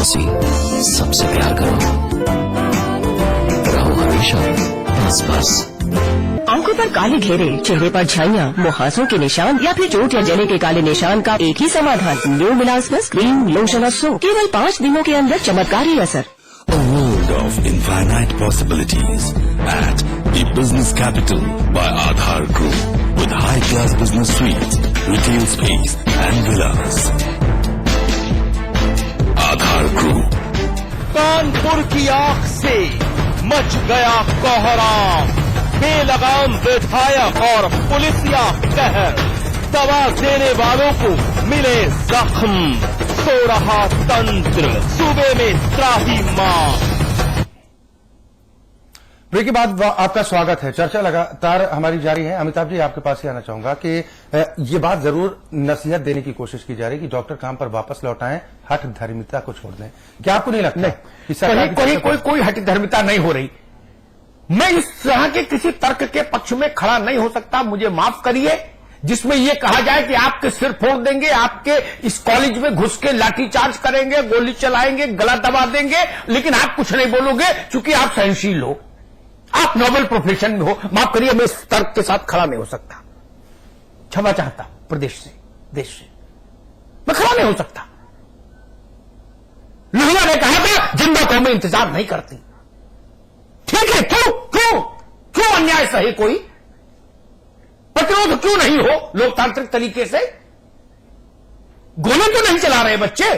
Democracy. सबसे प्यार करो, रहो हमेशा बस बस। आंखों पर काले घेरे, चेहरे पर झाइयाँ, मुहासों के निशान या फिर चोट या जले के काले निशान का एक ही समाधान, न्यू मिलास प्लस क्रीम, लोशन और सोप। केवल 5 दिनों के अंदर चमत्कारी असर। A world of infinite possibilities at the Business Capital by Aadhar Group with high-class business suites, retail space and villas. Aadhar Group. Kanpur की आंख से मच गया कोहराम, बेलगाम विधायक और पुलिसिया कहर, दवा देने वालों को मिले जख्म, सो रहा तंत्र, सूबे में त्राहिमाम। ब्रेक के बाद आपका स्वागत है। चर्चा लगातार हमारी जारी है। अमिताभ जी, आपके पास ही आना चाहूंगा कि ये बात जरूर नसीहत देने की कोशिश की जा रही है कि डॉक्टर काम पर वापस लौट आएं, हठ धर्मिता को छोड़ दें। क्या आपको नहीं लगता कि कोई हठ धर्मिता नहीं हो रही? मैं इस तरह के किसी तर्क के पक्ष में खड़ा नहीं हो सकता, मुझे माफ करिए, जिसमें यह कहा जाए कि आपके सिर फोड़ देंगे, आपके इस कॉलेज में घुस के लाठीचार्ज करेंगे, गोली चलाएंगे, गला दबा देंगे, लेकिन आप कुछ नहीं बोलोगे क्योंकि आप सहनशील हो, आप नोबेल प्रोफेशन में हो। माफ करिए, मैं इस तर्क के साथ खड़ा नहीं हो सकता। क्षमा चाहता प्रदेश से, देश से मैं खड़ा नहीं हो सकता। लोहिया ने कहा था जिंदा कौमें इंतजार नहीं करती। ठीक है, क्यों अन्याय सहे कोई? प्रतिरोध क्यों नहीं हो लोकतांत्रिक तरीके से? गोली तो नहीं चला रहे बच्चे,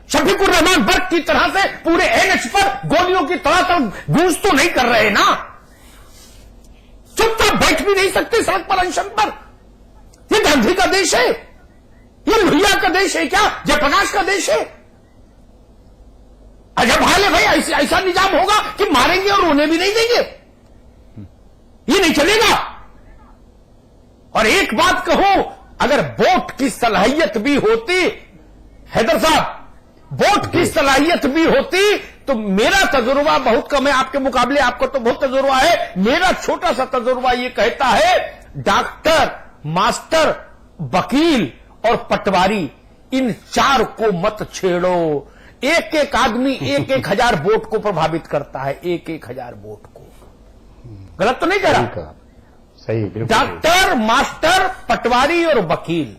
शफीकुर रहमान बर्क की तरह से पूरे एनएच पर गोलियों की तड़ातड़ गूंज तो नहीं कर रहे ना। चुपचाप बैठ भी नहीं सकते सड़क पर, अनशन पर। ये गांधी का देश है, ये लोहिया का देश है क्या? जयप्रकाश का देश है? अजब हाल है भाई। ऐसा निजाम होगा कि मारेंगे और रोने भी नहीं देंगे, ये नहीं चलेगा। और एक बात कहूं, अगर वोट की सलाहियत भी होती, हैदर साहब, वोट की सलाहियत भी होती तो मेरा तजुर्बा बहुत कम है आपके मुकाबले, आपको तो बहुत तजुर्बा है। मेरा छोटा सा तजुर्बा यह कहता है, डॉक्टर, मास्टर, वकील और पटवारी, इन 4 को मत छेड़ो। एक एक आदमी 1,000 वोट को प्रभावित करता है, 1,000 वोट को। गलत तो नहीं कह रहा? सही। डॉक्टर, मास्टर, पटवारी और वकील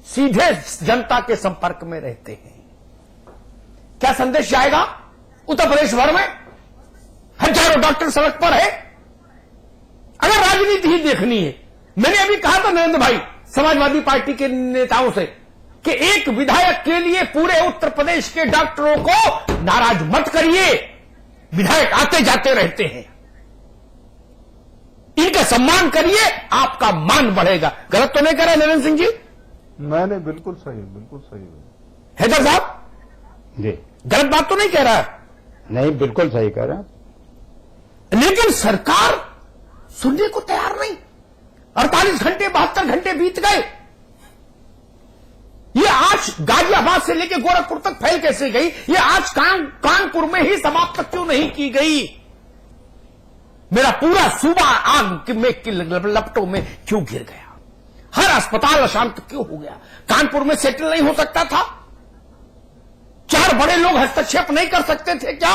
सीधे जनता के संपर्क में रहते हैं। क्या संदेश जाएगा उत्तर प्रदेश भर में? हजारों डॉक्टर सड़क पर है। अगर राजनीति ही देखनी है, मैंने अभी कहा था नरेंद्र भाई समाजवादी पार्टी के नेताओं से कि एक विधायक के लिए पूरे उत्तर प्रदेश के डॉक्टरों को नाराज मत करिए। विधायक आते जाते रहते हैं, इनका सम्मान करिए, आपका मान बढ़ेगा। गलत तो नहीं कह रहे नरेंद्र सिंह जी? मैंने बिल्कुल सही, बिल्कुल सही। हैदर साहब जी, गलत बात तो नहीं कह रहा? नहीं, बिल्कुल सही कह रहा। लेकिन सरकार सुनने को तैयार नहीं। 48 घंटे 72 घंटे बीत गए। ये आज गाजियाबाद से लेकर गोरखपुर तक फैल कैसे गई? ये आज कानपुर में ही समाप्त क्यों नहीं की गई? मेरा पूरा सूबा आग में लपटों में क्यों गिर गया? हर अस्पताल अशांत क्यों हो गया? कानपुर में सेटल नहीं हो सकता था? 4 बड़े लोग हस्तक्षेप नहीं कर सकते थे क्या?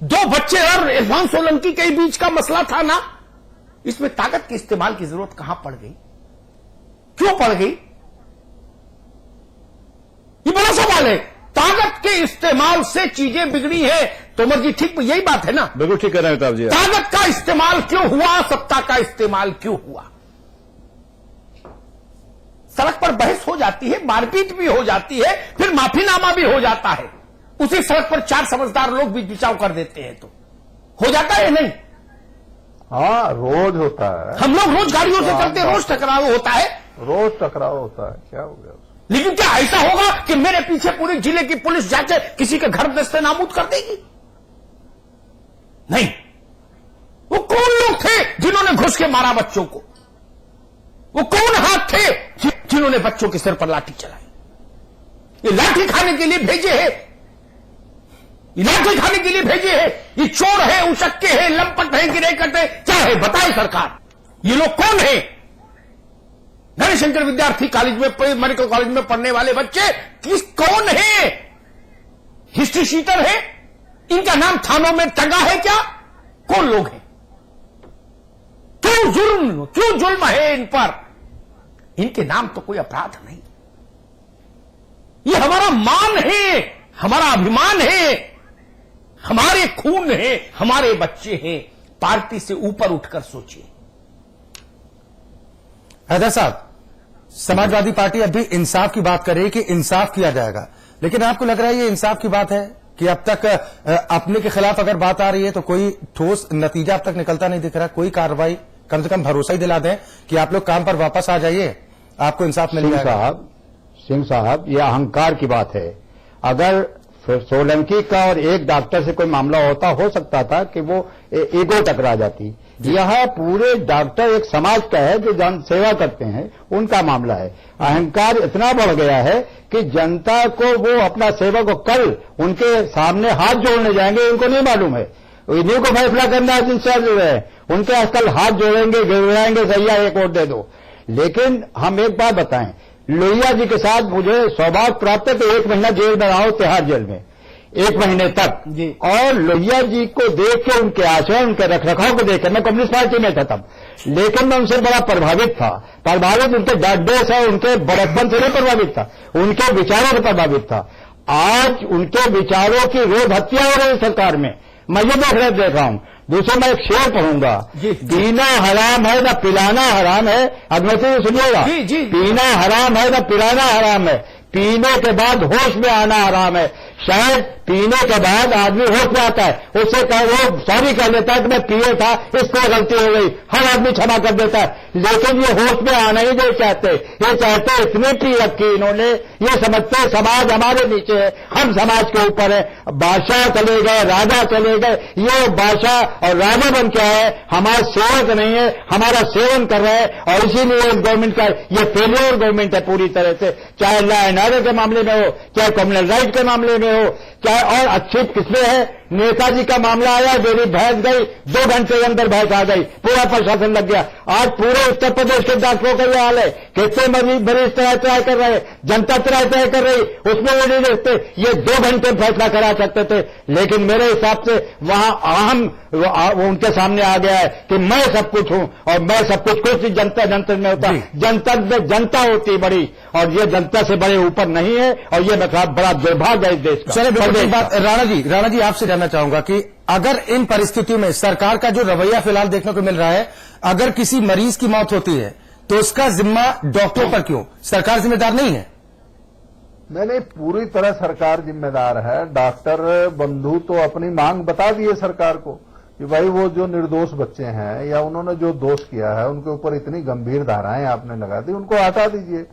2 बच्चे और इरफान सोलंकी के बीच का मसला था ना? इसमें ताकत के इस्तेमाल की जरूरत कहां पड़ गई? क्यों पड़ गई? ये बड़ा सवाल है। ताकत के इस्तेमाल से चीजें बिगड़ी है। तोमर जी ठीक यही बात है ना? बिल्कुल ठीक कह रहे हैं साहब जी। ताकत का इस्तेमाल क्यों हुआ? सत्ता का इस्तेमाल क्यों हुआ? सड़क पर बहस हो जाती है, मारपीट भी हो जाती है, फिर माफीनामा भी हो जाता है। उसी सड़क पर 4 समझदार लोग बीच बिचाव कर देते हैं तो हो जाता है नहीं? हाँ, रोज होता है। हम लोग रोज गाड़ियों से चलते, रोज टकराव होता है, रोज टकराव होता है। क्या हो गया? लेकिन क्या ऐसा होगा कि मेरे पीछे पूरे जिले की पुलिस जाके किसी का घर दस्ते नाबूद कर देगी? नहीं। वो कौन लोग थे जिन्होंने घुस के मारा बच्चों को? वो कौन हाथ थे जिन्होंने बच्चों के सिर पर लाठी चलाई? ये लाठी खाने के लिए भेजे हैं, ये लाठी खाने के लिए भेजे हैं। ये चोर है, उचक्के हैं, लंपट है, गिरे कटे, क्या है बताए सरकार? ये लोग कौन है? गणेशंकर विद्यार्थी कॉलेज में, मेडिकल कॉलेज में पढ़ने वाले बच्चे कौन है? हिस्ट्री शीटर है? इनका नाम थानों में टंगा है क्या? कौन लोग हैं? क्यों जुल्म है इन पर? इनके नाम तो कोई अपराध नहीं। ये हमारा मान है, हमारा अभिमान है, हमारे खून है, हमारे बच्चे हैं। पार्टी से ऊपर उठकर सोचिए। हैदर साहब, समाजवादी पार्टी अब भी इंसाफ की बात कर रही है कि इंसाफ किया जाएगा, लेकिन आपको लग रहा है ये इंसाफ की बात है कि अब तक अपने के खिलाफ अगर बात आ रही है तो कोई ठोस नतीजा अब तक निकलता नहीं दिख रहा? कोई कार्रवाई, कम से कम भरोसा ही दिला दें कि आप लोग काम पर वापस आ जाइए, आपको इंसाफ मिल जाएगा। सिंह साहब, यह अहंकार की बात है। अगर सोलंकी का और एक डॉक्टर से कोई मामला होता, हो सकता था कि वो ईगो टकरा जाती। यह पूरे डॉक्टर एक समाज का है जो जन सेवा करते हैं, उनका मामला है। अहंकार इतना बढ़ गया है कि जनता को वो अपना सेवक को कल उनके सामने हाथ जोड़ने जाएंगे, उनको नहीं मालूम है। इन्हीं को फैसला करना है जिनसे जुड़े हैं, उनके आजकल हाथ जोड़ेंगे, गिड़गिड़ाएंगे, सैया एक वोट दे दो। लेकिन हम एक बात बताएं, लोहिया जी के साथ मुझे सौभाग्य प्राप्त है कि 1 महीना जेल में रहा हूं, तिहाड़ जेल में 1 महीने तक जी। और लोहिया जी को देख के, उनके आचरण, उनके रखरखाव को देख के, मैं कम्युनिस्ट पार्टी में था तब, लेकिन मैं उनसे बड़ा प्रभावित था। प्रभावित उनके डरदेश है, उनके बड़प्पन से नहीं प्रभावित था, उनके विचारों से प्रभावित था। आज उनके विचारों की रोज हत्या हो रही है सरकार में, मैं ये देख रहा हूं। दूसरा मैं एक शेर पढ़ूंगा, पीना हराम है न पिलाना हराम है। अग्निहोत्री जी सुनिएगा, पीना हराम है न पिलाना हराम है, पीने के बाद होश में आना हराम है। शायद पीने के बाद आदमी होश में आता है, उससे वो सॉरी कर लेता है कि मैं पिए था, इसको गलती हो गई, हर आदमी क्षमा कर देता है। लेकिन ये होश में आना ही नहीं चाहते, ये चाहते इतनी पी रखी इन्होंने, ये समझते समाज हमारे नीचे है, हम समाज के ऊपर है। बादशाह चले गए, राजा चले गए, ये बादशाह और राजा बन के आए, हमारा सेवक नहीं है, हमारा सेवन कर रहे हैं। और इसीलिए इस गवर्नमेंट का ये फेलियर गवर्नमेंट है पूरी तरह से, चाहे लॉ एंड ऑर्डर के मामले में हो, चाहे कम्युनल राइट के मामले में हो, चाहे और अच्छी किसमें है। नेताजी का मामला आया, मेरी भैंस गई, 2 घंटे के अंदर भैंस आ गई, पूरा प्रशासन लग गया। आज पूरे उत्तर प्रदेश के डॉक्टरों का यह हाल है, कितने मरीज ट्राई कर रहे हैं, जनता ट्राई कर रही, उसमें वो नहीं देखते। ये 2 घंटे फैसला करा सकते थे, लेकिन मेरे हिसाब से वहां अहम उनके सामने आ गया है कि मैं सब कुछ हूं और मैं सब कुछ जनता में होता, जनता में जनता होती बड़ी, और ये जनता से बड़े ऊपर नहीं है। और ये मतलब बड़ा दुर्भाग्य है इस देश का। चलिए, बात राणा जी आपसे जानना चाहूंगा कि अगर इन परिस्थितियों में सरकार का जो रवैया फिलहाल देखने को मिल रहा है, अगर किसी मरीज की मौत होती है तो उसका जिम्मा डॉक्टर पर क्यों? सरकार जिम्मेदार नहीं है? नहीं, पूरी तरह सरकार जिम्मेदार है। डॉक्टर बंधु तो अपनी मांग बता दिए सरकार को कि भाई वो जो निर्दोष बच्चे हैं या उन्होंने जो दोष किया है, उनके ऊपर इतनी गंभीर धाराएं आपने लगा दी, उनको हटा दीजिए,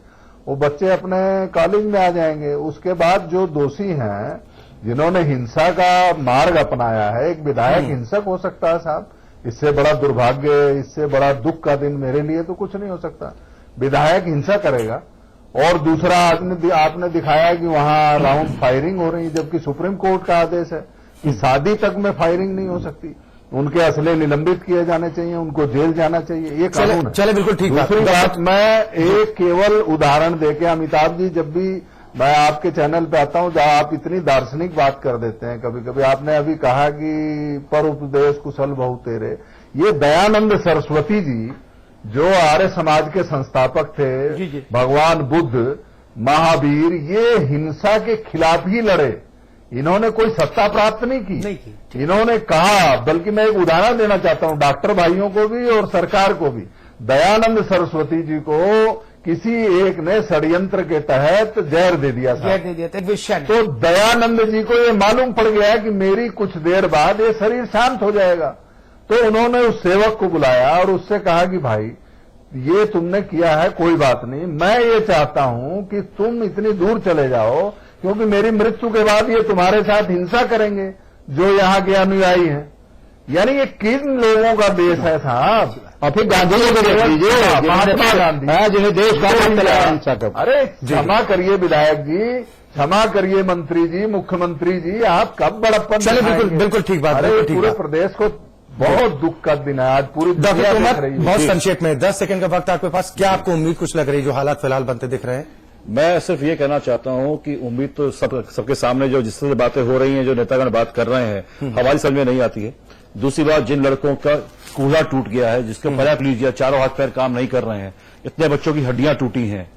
वो बच्चे अपने कॉलेज में आ जाएंगे। उसके बाद जो दोषी हैं, जिन्होंने हिंसा का मार्ग अपनाया है, एक विधायक हिंसक हो सकता है साहब, इससे बड़ा दुर्भाग्य, इससे बड़ा दुख का दिन मेरे लिए तो कुछ नहीं हो सकता। विधायक हिंसा करेगा। और दूसरा आपने दिखाया कि वहां राउंड फायरिंग हो रही है, जबकि सुप्रीम कोर्ट का आदेश है कि शादी तक में फायरिंग नहीं हो सकती। उनके असले निलंबित किए जाने चाहिए, उनको जेल जाना चाहिए, ये कानून है। चले बिल्कुल ठीक। दूसरी बात, मैं एक केवल उदाहरण देके, अमिताभ जी, जब भी मैं आपके चैनल पे आता हूं जहां आप इतनी दार्शनिक बात कर देते हैं, कभी कभी आपने अभी कहा कि पर उपदेश कुशल बहु तेरे, ये दयानंद सरस्वती जी जो आर्य समाज के संस्थापक थे, भगवान बुद्ध, महावीर, ये हिंसा के खिलाफ ही लड़े। इन्होंने कोई सत्ता प्राप्त नहीं की। इन्होंने कहा, बल्कि मैं एक उदाहरण देना चाहता हूं डॉक्टर भाइयों को भी और सरकार को भी। दयानंद सरस्वती जी को किसी एक ने षड्यंत्र के तहत जहर दे दिया था, तो दयानंद जी को ये मालूम पड़ गया कि मेरी कुछ देर बाद ये शरीर शांत हो जाएगा। तो उन्होंने उस सेवक को बुलाया और उससे कहा कि भाई ये तुमने किया है, कोई बात नहीं, मैं ये चाहता हूं कि तुम इतनी दूर चले जाओ, क्योंकि मेरी मृत्यु के बाद ये तुम्हारे साथ हिंसा करेंगे जो यहाँ के अनुयायी हैं। यानी ये किन लोगों का देश है साहब? और फिर गांधी जी को देख लीजिए, महात्मा गांधी जिन्हें देश का, अरे क्षमा करिए विधायक जी, क्षमा करिए मंत्री जी, मुख्यमंत्री जी, आप कब बड़प्पन? चलिए बिल्कुल ठीक बात। अरे पूरे प्रदेश को बहुत दुख का दिन है आज पूरी डॉक्टर दुनिया देख तोमर, रही है। बहुत संक्षेप में 10 सेकंड का वक्त आपके पास, क्या आपको उम्मीद कुछ लग रही है जो हालात फिलहाल बनते दिख रहे हैं? मैं सिर्फ ये कहना चाहता हूं कि उम्मीद तो सबके सामने जो जिस तरह से बातें हो रही हैं, जो नेतागण बात कर रहे हैं, हमारी समझ में नहीं आती है। दूसरी बात, जिन लड़कों का कूल्हा टूट गया है, जिसके पैर लीजिए, चारों हाथ पैर काम नहीं कर रहे हैं, इतने बच्चों की हड्डियां टूटी हैं,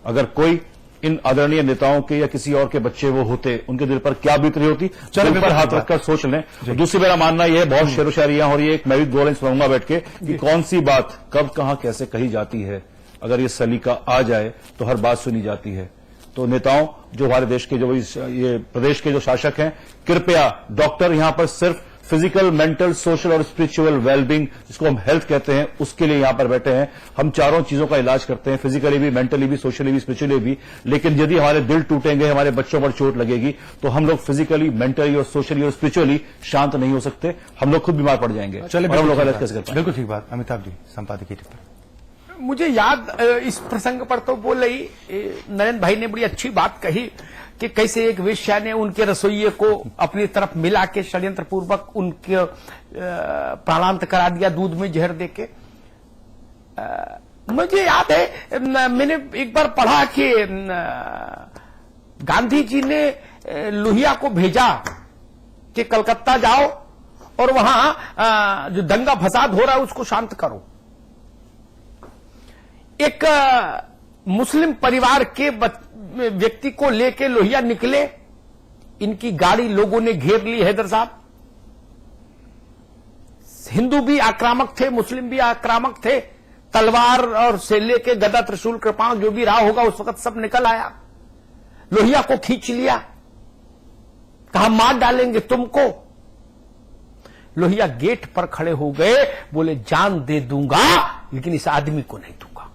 अगर कोई इन आदरणीय नेताओं के या किसी और के बच्चे वो होते, उनके दिल पर क्या बीत रही होती, दिल पर हाथ रखकर सोच लें। दूसरी मेरा मानना यह है, बहुत शेर शायरियां हो रही है, एक मैं भी 2 लाइन सुनाऊंगा बैठ के कि कौन सी बात कब कहां कैसे कही जाती है, अगर ये सलीका आ जाए तो हर बात सुनी जाती है। तो नेताओं, जो हमारे देश के जो ये प्रदेश के जो शासक हैं, कृपया डॉक्टर यहां पर सिर्फ फिजिकल, मेंटल, सोशल और स्पिरिचुअल वेलबींग, जिसको हम हेल्थ कहते हैं, उसके लिए यहां पर बैठे हैं। हम चारों चीजों का इलाज करते हैं, फिजिकली भी, मेंटली भी, सोशली भी, स्पिरिचुअली भी। लेकिन यदि हमारे दिल टूटेंगे, हमारे बच्चों पर चोट लगेगी, तो हम लोग फिजिकली, मेंटली और सोशली और स्पिरिचुअली शांत नहीं हो सकते, हम लोग खुद बीमार पड़ जाएंगे। चलिए, और हम लोग इलाज कैसे करते हैं? बिल्कुल ठीक बात। अमिताभ जी, संपादकीय टिप्पणी। मुझे याद इस प्रसंग पर तो बोल रही नरेंद्र भाई ने बड़ी अच्छी बात कही कि कैसे एक वेश्या ने उनके रसोइये को अपनी तरफ मिला के षड्यंत्र पूर्वक उनके प्राणांत करा दिया दूध में जहर देके। मुझे याद है, मैंने एक बार पढ़ा कि गांधी जी ने लोहिया को भेजा कि कलकत्ता जाओ और वहां जो दंगा फसाद हो रहा है उसको शांत करो। एक मुस्लिम परिवार के व्यक्ति को लेके लोहिया निकले, इनकी गाड़ी लोगों ने घेर ली। हैदर साहब, हिंदू भी आक्रामक थे, मुस्लिम भी आक्रामक थे, तलवार और से लेके गदा, त्रिशूल, कृपाण जो भी रहा होगा उस वक्त सब निकल आया। लोहिया को खींच लिया, कहा मार डालेंगे तुमको। लोहिया गेट पर खड़े हो गए, बोले जान दे दूंगा लेकिन इस आदमी को नहीं दूंगा,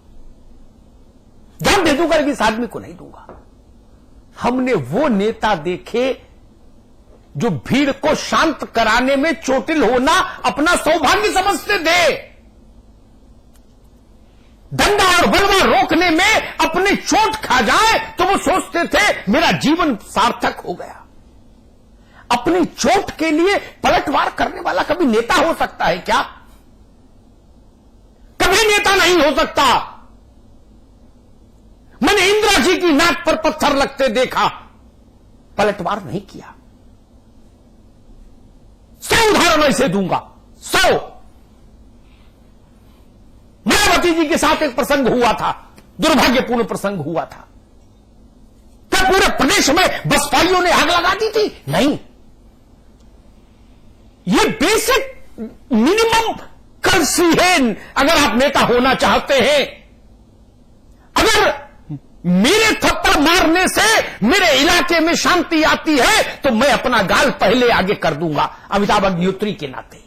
जान दे दूंगा लेकिन इस आदमी को नहीं दूंगा। हमने वो नेता देखे जो भीड़ को शांत कराने में चोटिल होना अपना सौभाग्य समझते थे, दंगा और बलवा रोकने में अपनी चोट खा जाए तो वो सोचते थे मेरा जीवन सार्थक हो गया। अपनी चोट के लिए पलटवार करने वाला कभी नेता हो सकता है क्या? कभी नेता नहीं हो सकता। मैंने इंदिरा जी की नाक पर पत्थर लगते देखा, पलटवार नहीं किया। 100 उदाहरण ऐसे दूंगा, 100। मायावती जी के साथ एक प्रसंग हुआ था, दुर्भाग्यपूर्ण प्रसंग हुआ था। क्या पूरे प्रदेश में बसपाइयों ने आग लगा दी थी? नहीं। ये बेसिक मिनिमम कर्सी है। अगर आप नेता होना चाहते हैं, अगर मेरे थप्पड़ मारने से मेरे इलाके में शांति आती है तो मैं अपना गाल पहले आगे कर दूंगा, अमिताभ अग्निहोत्री के नाते।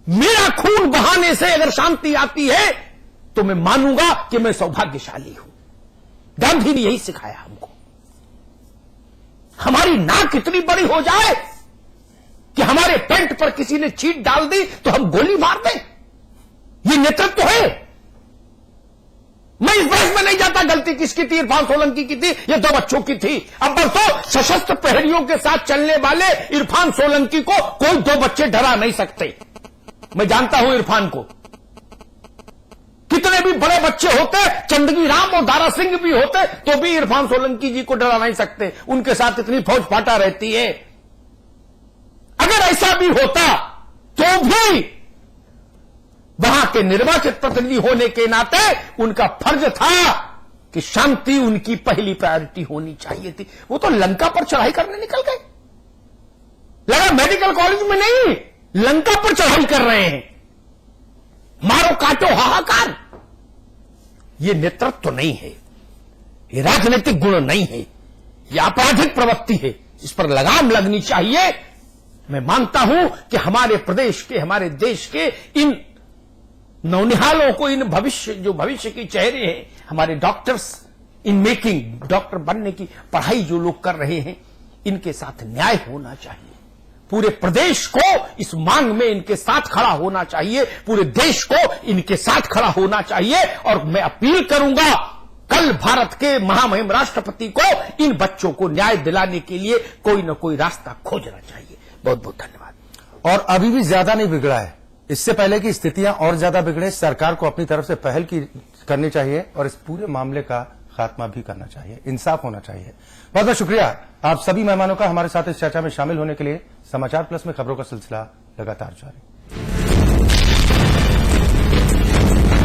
मेरा खून बहाने से अगर शांति आती है तो मैं मानूंगा कि मैं सौभाग्यशाली हूं। गांधी ने यही सिखाया हमको। हमारी नाक इतनी बड़ी हो जाए कि हमारे पेंट पर किसी ने चीट डाल दी तो हम गोली मार दें, ये नेतृत्व है। मैं इस बहस में नहीं जाता गलती किसकी थी, इरफान सोलंकी की थी या 2 बच्चों की थी। अब तो सशस्त्र प्रहरियों के साथ चलने वाले इरफान सोलंकी को कोई 2 बच्चे डरा नहीं सकते। मैं जानता हूं इरफान को, कितने भी बड़े बच्चे होते, चंदगी राम और दारा सिंह भी होते तो भी इरफान सोलंकी जी को डरा नहीं सकते, उनके साथ इतनी फौज फाटा रहती है। अगर ऐसा भी होता तो भी वहां के निर्वाचित प्रतिनिधि होने के नाते उनका फर्ज था कि शांति उनकी पहली प्रायोरिटी होनी चाहिए थी। वो तो लंका पर चढ़ाई करने निकल गए, लगा मेडिकल कॉलेज में नहीं, लंका पर चढ़ाई कर रहे हैं। मारो काटो हाहाकार। ये नेतृत्व नहीं है, ये राजनीतिक गुण नहीं है, ये आपराधिक प्रवृत्ति है। इस पर लगाम लगनी चाहिए। मैं मानता हूं कि हमारे प्रदेश के, हमारे देश के इन नौनिहालों को, इन भविष्य की चेहरे हैं, हमारे डॉक्टर्स इन मेकिंग, डॉक्टर बनने की पढ़ाई जो लोग कर रहे हैं, इनके साथ न्याय होना चाहिए। पूरे प्रदेश को इस मांग में इनके साथ खड़ा होना चाहिए, पूरे देश को इनके साथ खड़ा होना चाहिए। और मैं अपील करूंगा, कल भारत के महामहिम राष्ट्रपति को इन बच्चों को न्याय दिलाने के लिए कोई न कोई रास्ता खोजना चाहिए। बहुत बहुत धन्यवाद। और अभी भी ज्यादा नहीं बिगड़ा है, इससे पहले की स्थितियां और ज्यादा बिगड़े, सरकार को अपनी तरफ से पहल करनी चाहिए और इस पूरे मामले का खात्मा भी करना चाहिए, इंसाफ होना चाहिए। बहुत बहुत शुक्रिया आप सभी मेहमानों का हमारे साथ इस चर्चा में शामिल होने के लिए। समाचार प्लस में खबरों का सिलसिला लगातार जारी।